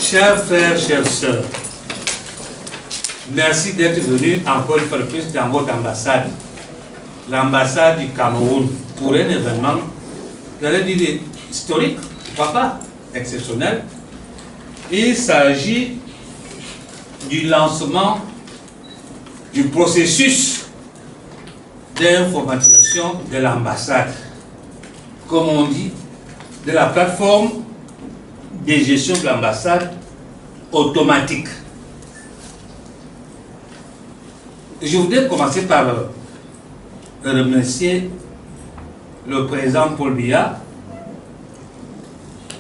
Chers frères, chères sœurs, merci d'être venus encore une fois de plus dans votre ambassade, l'ambassade du Cameroun, pour un événement, j'allais dire historique, pourquoi pas, exceptionnel. Il s'agit du lancement du processus d'informatisation de l'ambassade, comme on dit, de la plateforme de gestion de l'ambassade automatique. Je voudrais commencer par remercier le président Paul Biya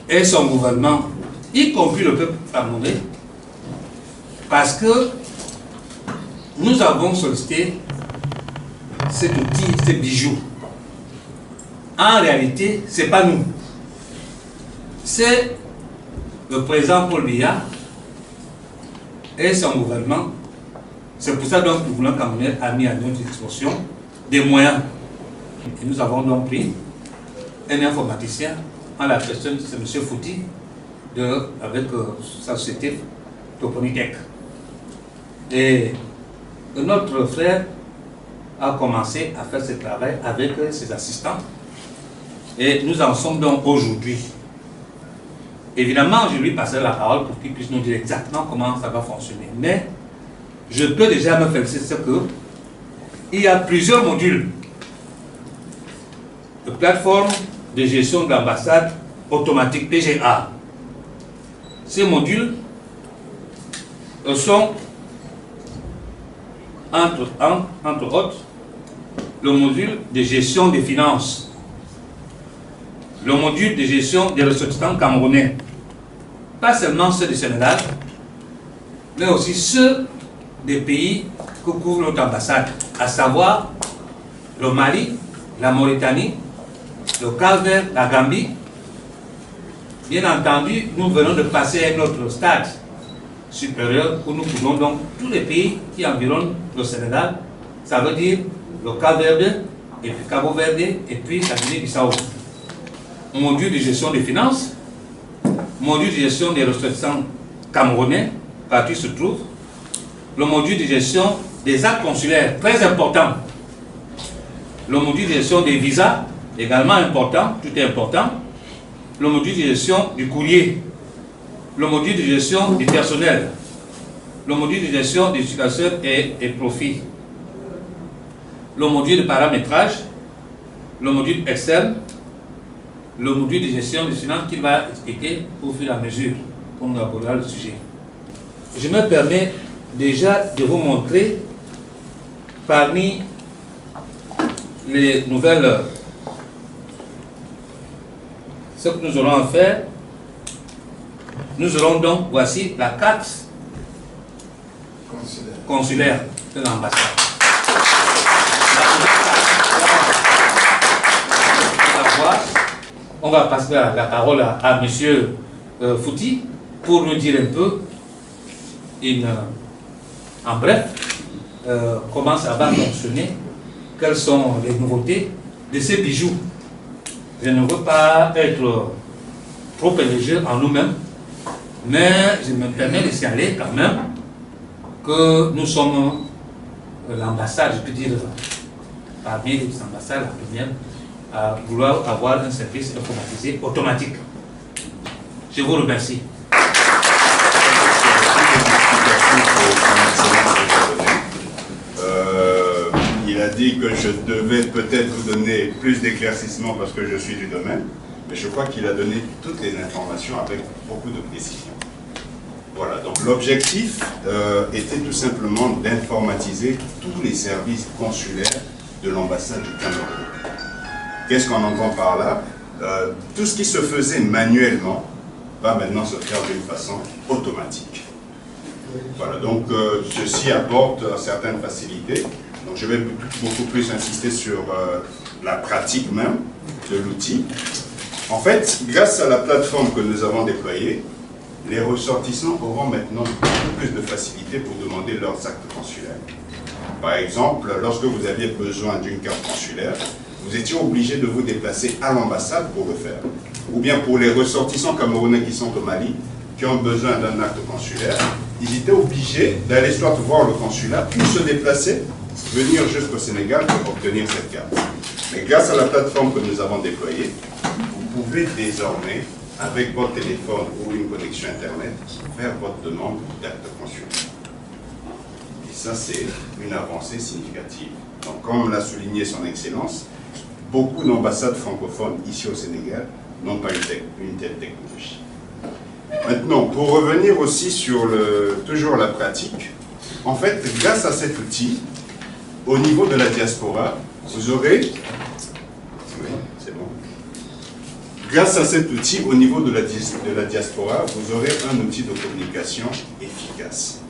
et son gouvernement, y compris le peuple camerounais, parce que nous avons sollicité cet outil, ce bijou. En réalité, ce n'est pas nous. C'est le président Paul Biya et son gouvernement. C'est pour ça que le gouvernement camerounais a mis à notre disposition des moyens. Et nous avons donc pris un informaticien en la personne de M. Fouti avec sa société Toponitech. Et notre frère a commencé à faire ce travail avec ses assistants. Et nous en sommes donc aujourd'hui. Évidemment, je lui passerai la parole pour qu'il puisse nous dire exactement comment ça va fonctionner. Mais je peux déjà me féliciter qu'il y a plusieurs modules de plateforme de gestion de l'ambassade automatique PGA. Ces modules sont entre autres le module de gestion des finances, le module de gestion des ressortissants camerounais, pas seulement ceux du Sénégal, mais aussi ceux des pays que couvre notre ambassade, à savoir le Mali, la Mauritanie, le Cap-Vert, la Gambie. Bien entendu, nous venons de passer à notre stade supérieur où nous couvrons donc tous les pays qui environnent le Sénégal, ça veut dire le Cap-Vert, et puis Cabo-Verde, et puis la Guinée-Bissau. Module de gestion des finances, module de gestion des ressortissants camerounais, partout se trouve, le module de gestion des actes consulaires, très important, le module de gestion des visas, également important, tout est important, le module de gestion du courrier, le module de gestion du personnel, le module de gestion des éducateurs et profits, le module de paramétrage, le module externe, le module de gestion des finances qu'il va expliquer au fur et à mesure qu'on abordera le sujet. Je me permets déjà de vous montrer parmi les nouvelles, ce que nous aurons à faire. Nous aurons donc, voici la carte consulaire de l'ambassade. On va passer la parole à M. Fouti pour nous dire un peu, en bref, comment ça va fonctionner, quelles sont les nouveautés de ces bijoux. Je ne veux pas être trop élogieux en nous-mêmes, mais je me permets de signaler quand même que nous sommes l'ambassade, je peux dire, parmi les ambassades, la première, à vouloir avoir un service informatisé automatique. Je vous remercie. Il a dit que je devais peut-être vous donner plus d'éclaircissements parce que je suis du domaine, mais je crois qu'il a donné toutes les informations avec beaucoup de précision. Voilà, donc l'objectif était tout simplement d'informatiser tous les services consulaires de l'ambassade du Cameroun. Qu'est-ce qu'on entend par là? Tout ce qui se faisait manuellement va maintenant se faire d'une façon automatique. Voilà, donc ceci apporte certaines facilités. Donc je vais beaucoup plus insister sur la pratique même de l'outil. En fait, grâce à la plateforme que nous avons déployée, les ressortissants auront maintenant beaucoup plus de facilité pour demander leurs actes consulaires. Par exemple, lorsque vous aviez besoin d'une carte consulaire, vous étiez obligé de vous déplacer à l'ambassade pour le faire. Ou bien pour les ressortissants camerounais qui sont au Mali, qui ont besoin d'un acte consulaire, ils étaient obligés d'aller soit voir le consulat, puis se déplacer, venir jusqu'au Sénégal pour obtenir cette carte. Mais grâce à la plateforme que nous avons déployée, vous pouvez désormais, avec votre téléphone ou une connexion Internet, faire votre demande d'acte consulaire. Et ça, c'est une avancée significative. Donc, comme l'a souligné son Excellence, beaucoup d'ambassades francophones ici au Sénégal n'ont pas une telle technologie. Maintenant, pour revenir aussi sur toujours la pratique, en fait, grâce à cet outil, au niveau de la diaspora, vous aurez... Oui, c'est bon. Grâce à cet outil, au niveau de la diaspora, vous aurez un outil de communication efficace.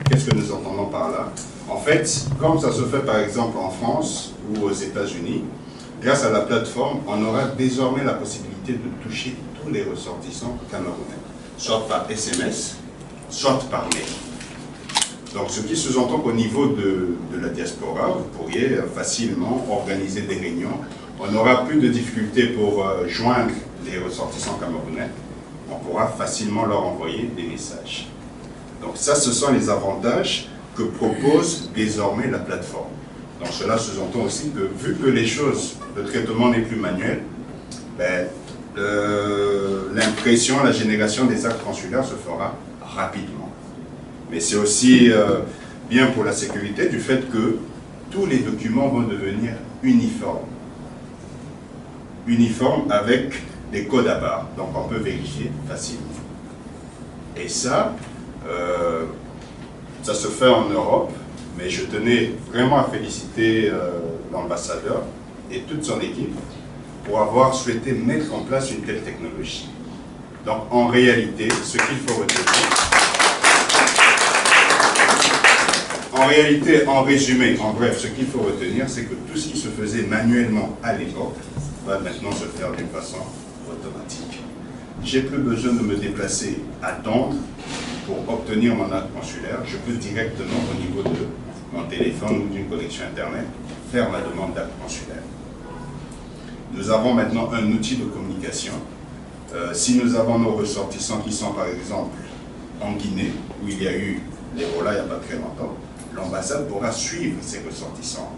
Qu'est-ce que nous entendons par là? En fait, comme ça se fait par exemple en France ou aux États-Unis, grâce à la plateforme, on aura désormais la possibilité de toucher tous les ressortissants camerounais, soit par SMS, soit par mail. Donc, ce qui sous-entend qu'au niveau de la diaspora, vous pourriez facilement organiser des réunions. On n'aura plus de difficultés pour joindre les ressortissants camerounais. On pourra facilement leur envoyer des messages. Donc, ça, ce sont les avantages que propose désormais la plateforme. Donc, cela sous-entend aussi que, vu que les choses, le traitement n'est plus manuel, ben, l'impression, la génération des actes consulaires se fera rapidement. Mais c'est aussi bien pour la sécurité du fait que tous les documents vont devenir uniformes. Uniformes avec des codes à barres. Donc on peut vérifier facilement. Et ça, ça se fait en Europe, mais je tenais vraiment à féliciter l'ambassadeur et toute son équipe pour avoir souhaité mettre en place une telle technologie. Donc en réalité, ce qu'il faut retenir... En réalité, en résumé, en bref, ce qu'il faut retenir, c'est que tout ce qui se faisait manuellement à l'époque va maintenant se faire d'une façon automatique. J'ai plus besoin de me déplacer, attendre pour obtenir mon acte consulaire. Je peux directement, au niveau de mon téléphone ou d'une connexion Internet, faire ma demande d'acte consulaire. Nous avons maintenant un outil de communication. Si nous avons nos ressortissants qui sont, par exemple, en Guinée, où il y a eu l'Ebola il n'y a pas très longtemps, l'ambassade pourra suivre ses ressortissants.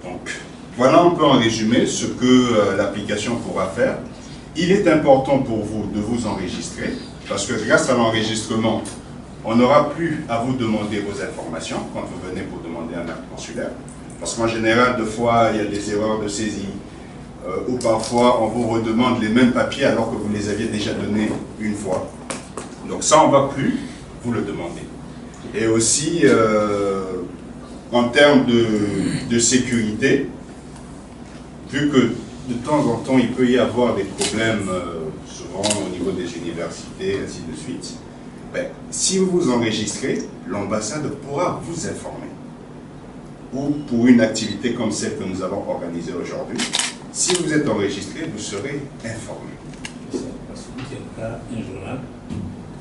Donc, voilà un peu en résumé ce que l'application pourra faire. Il est important pour vous de vous enregistrer, parce que grâce à l'enregistrement, on n'aura plus à vous demander vos informations quand vous venez pour demander un acte consulaire. Parce qu'en général, des fois, il y a des erreurs de saisie, ou parfois on vous redemande les mêmes papiers alors que vous les aviez déjà donnés une fois. Donc ça, on ne va plus vous le demander. Et aussi, en termes de sécurité, vu que de temps en temps, il peut y avoir des problèmes, souvent au niveau des universités, ainsi de suite, ben, si vous vous enregistrez, l'ambassade pourra vous informer. Ou pour une activité comme celle que nous avons organisée aujourd'hui, si vous êtes enregistré, vous serez informé.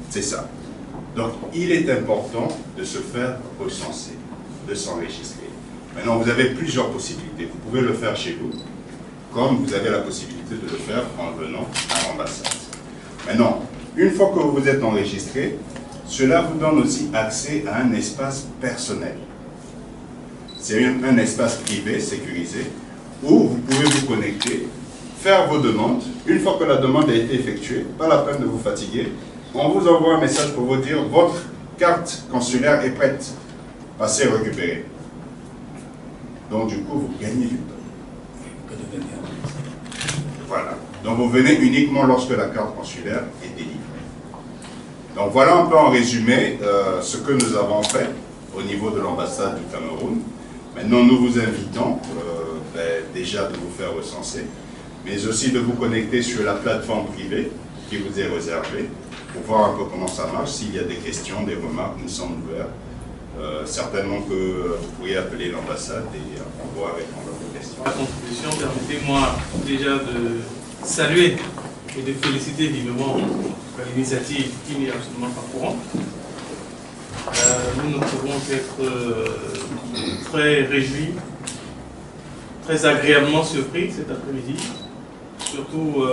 C'est ça. Donc, il est important de se faire recenser, de s'enregistrer. Maintenant, vous avez plusieurs possibilités. Vous pouvez le faire chez vous, comme vous avez la possibilité de le faire en venant à l'ambassade. Maintenant, une fois que vous vous êtes enregistré, cela vous donne aussi accès à un espace personnel. C'est un espace privé, sécurisé, où vous pouvez vous connecter, faire vos demandes. Une fois que la demande a été effectuée, pas la peine de vous fatiguer, on vous envoie un message pour vous dire « Votre carte consulaire est prête. Passez récupérer. » Donc du coup, vous gagnez du temps. Voilà. Donc vous venez uniquement lorsque la carte consulaire est délivrée. Donc voilà un peu en résumé ce que nous avons fait au niveau de l'ambassade du Cameroun. Maintenant, nous vous invitons déjà de vous faire recenser, mais aussi de vous connecter sur la plateforme privée qui vous est réservée pour voir un peu comment ça marche. S'il y a des questions, des remarques, nous sommes ouverts. Certainement que vous pourriez appeler l'ambassade et on pourra répondre à vos questions. La contribution, permettez-moi déjà de saluer et de féliciter vivement l'initiative qui n'est absolument pas courante. Nous ne pouvons être très réjouis, très agréablement surpris cet après-midi surtout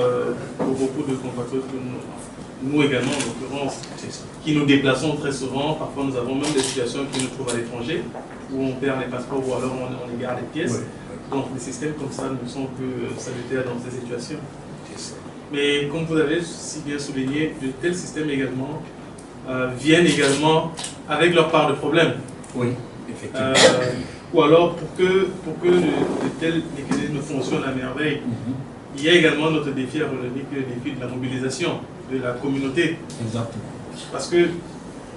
pour beaucoup de compatriotes que nous également en l'occurrence, qui nous déplaçons très souvent. Parfois nous avons même des situations qui nous trouvent à l'étranger, où on perd les passeports ou alors on égare les pièces. Donc des systèmes comme ça ne sont que salutaires dans ces situations. Mais comme vous avez si bien souligné, de tels systèmes également viennent également avec leur part de problème. Oui, effectivement. Ou alors pour que de tels mécanismes fonctionnent à merveille, il y a également notre défi à relever, que le défi de la mobilisation de la communauté. Exactement. Parce que,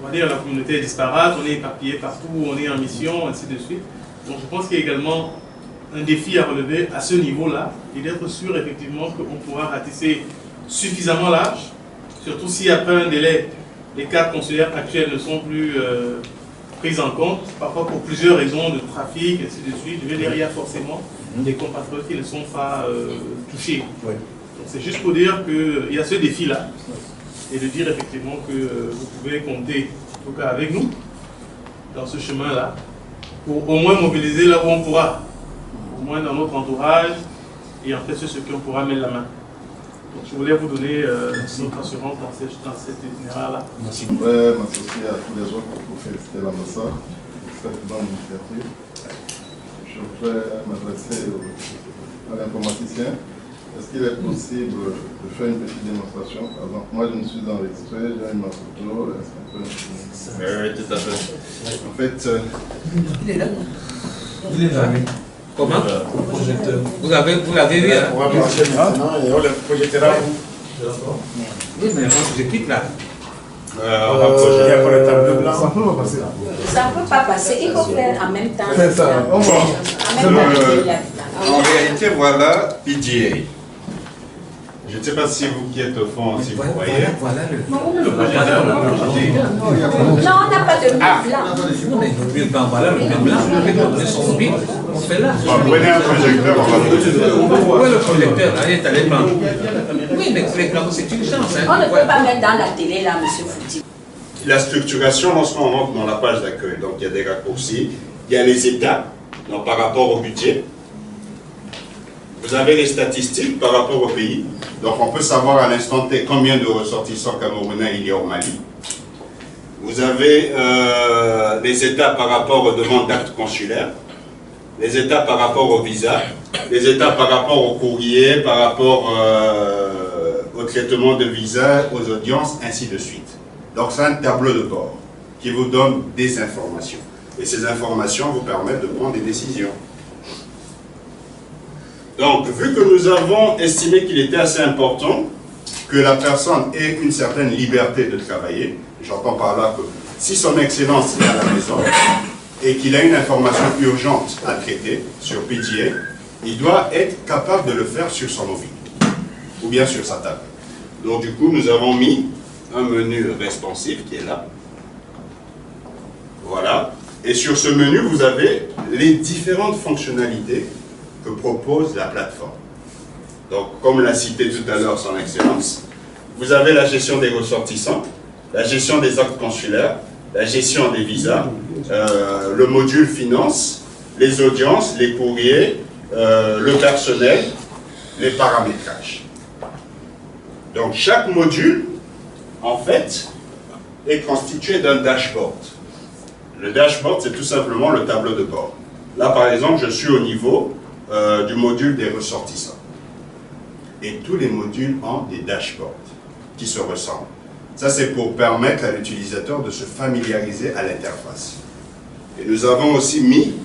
on va dire, la communauté est disparate, on est éparpillé partout, on est en mission, ainsi de suite. Donc je pense qu'il y a également un défi à relever à ce niveau-là, et d'être sûr effectivement qu'on pourra ratisser suffisamment large, surtout si après un délai, les cartes consulaires actuelles ne sont plus prises en compte, parfois pour plusieurs raisons de trafic, ainsi de suite. Je veux dire, il y a forcément des compatriotes qui ne sont pas touchés. Oui. Donc c'est juste pour dire qu'il y a ce défi-là, et de dire effectivement que vous pouvez compter, en tout cas avec nous, dans ce chemin-là, pour au moins mobiliser là où on pourra, au moins dans notre entourage, et en fait sur ce qu'on pourra mettre la main. Donc je voulais vous donner notre assurance dans cet itinéraire-là. Je voudrais m'associer à tous les autres pour féliciter l'ambassade pour cette bonne initiative. Je voudrais m'adresser à l'informaticien. Est-ce qu'il est possible de faire une petite démonstration? Par exemple, moi je me suis enregistré, j'ai ma photo, est-ce qu'on peut... Oui, tout à fait. En fait... Il est là. Il est là, oui. Comment? Projecteur. Vous l'avez vu, hein? On va marcher maintenant et on le projettera. Oui, mais moi je clique là. on va projeter. Il y a pas le tableau blanc. Ça peut pas passer là. Ça ne peut pas passer, il faut faire en même temps. C'est ça, on va. En même temps. En réalité, voilà PGA. Je ne sais pas si vous qui êtes au fond, si vous voyez. Voilà le. Non, on n'a pas de mur blanc. Non, mais le mur blanc, voilà le mur blanc. On met son mobile, on fait là. Bon, prenez un projecteur, on va Où est le projecteur là? Il est allé blanc. Oui, mais l'écran, c'est une chance. On ne peut pas mettre dans la télé là, monsieur Fouti. La structuration, lorsqu'on rentre dans la page d'accueil, donc il y a des raccourcis, il y a les étapes donc, par rapport au budget. Vous avez les statistiques par rapport au pays. Donc on peut savoir à l'instant T combien de ressortissants camerounais il y a au Mali. Vous avez les étapes par rapport aux demandes d'actes consulaires, les étapes par rapport au visa, les étapes par rapport au courrier, par rapport au traitement de visa, aux audiences, ainsi de suite. Donc c'est un tableau de bord qui vous donne des informations. Et ces informations vous permettent de prendre des décisions. Donc, vu que nous avons estimé qu'il était assez important que la personne ait une certaine liberté de travailler, j'entends par là que si son excellence est à la maison et qu'il a une information urgente à traiter sur PGA, il doit être capable de le faire sur son mobile ou bien sur sa table. Donc, du coup, nous avons mis un menu responsive qui est là. Voilà. Et sur ce menu, vous avez les différentes fonctionnalités que propose la plateforme. Donc, comme l'a cité tout à l'heure son Excellence, vous avez la gestion des ressortissants, la gestion des actes consulaires, la gestion des visas, le module finance, les audiences, les courriers, le personnel, les paramétrages. Donc, chaque module, en fait, est constitué d'un dashboard. Le dashboard, c'est tout simplement le tableau de bord. Là, par exemple, je suis au niveau du module des ressortissants. Et tous les modules ont des dashboards qui se ressemblent. Ça, c'est pour permettre à l'utilisateur de se familiariser à l'interface. Et nous avons aussi mis,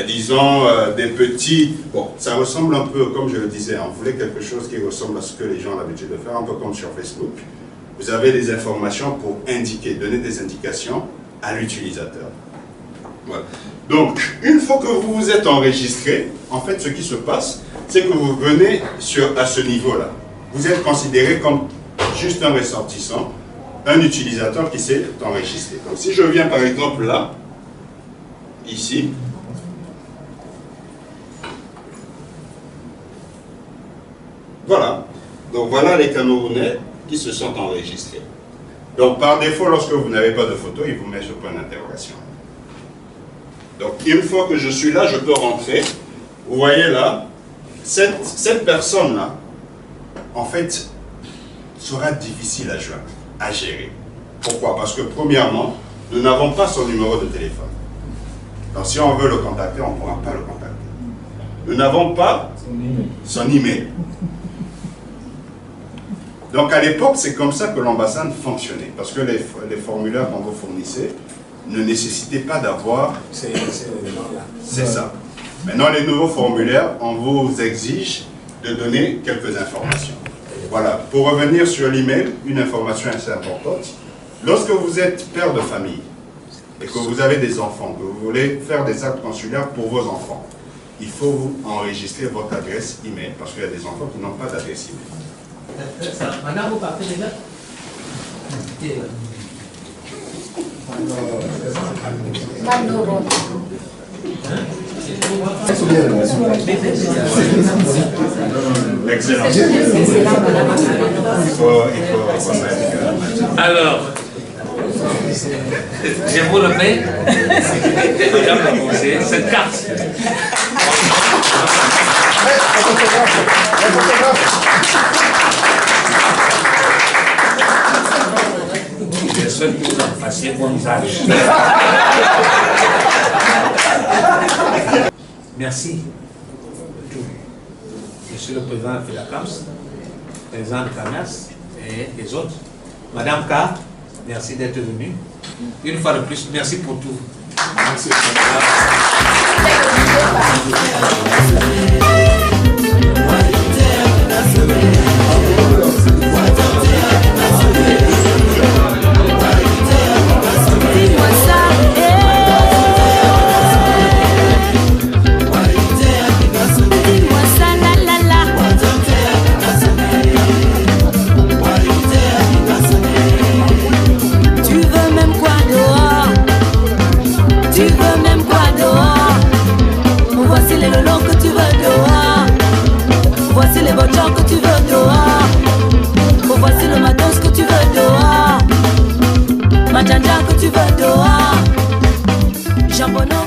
disons, des petits... Bon, ça ressemble un peu, comme je le disais, on voulait quelque chose qui ressemble à ce que les gens ont l'habitude de faire, un peu comme sur Facebook. Vous avez des informations pour indiquer, donner des indications à l'utilisateur. Voilà. Donc, une fois que vous vous êtes enregistré, en fait, ce qui se passe, c'est que vous venez à ce niveau-là. Vous êtes considéré comme juste un ressortissant, un utilisateur qui s'est enregistré. Donc, si je viens par exemple là, ici, voilà. Donc, voilà les Camerounais qui se sont enregistrés. Donc, par défaut, lorsque vous n'avez pas de photo, il vous met ce point d'interrogation. Donc, une fois que je suis là, je peux rentrer. Vous voyez là, cette personne-là, en fait, sera difficile à joindre, à gérer. Pourquoi? Parce que premièrement, nous n'avons pas son numéro de téléphone. Donc si on veut le contacter, on ne pourra pas le contacter. Nous n'avons pas son email. Donc à l'époque, c'est comme ça que l'ambassade fonctionnait. Parce que les formulaires qu'on vous fournissait ne nécessitaient pas d'avoir... C'est ça. Maintenant, les nouveaux formulaires, on vous exige de donner quelques informations. Voilà. Pour revenir sur l'email, une information assez importante. Lorsque vous êtes père de famille et que vous avez des enfants, que vous voulez faire des actes consulaires pour vos enfants, il faut vous enregistrer votre adresse email parce qu'il y a des enfants qui n'ont pas d'adresse email. Madame, vous partez déjà? Excellent. Alors, je vous remets, madame la conseillère, cette carte. Je souhaite que vous en fassiez bon usage. Merci. Monsieur le Président de la FEDACAMS, Président de CAMERS et les autres. Madame K, merci d'être venue. Une fois de plus, merci pour tout. Merci. Voici les voitures que tu veux dehors. Voici le matos que tu veux dehors. Majanja que tu veux dehors. Jambonneau.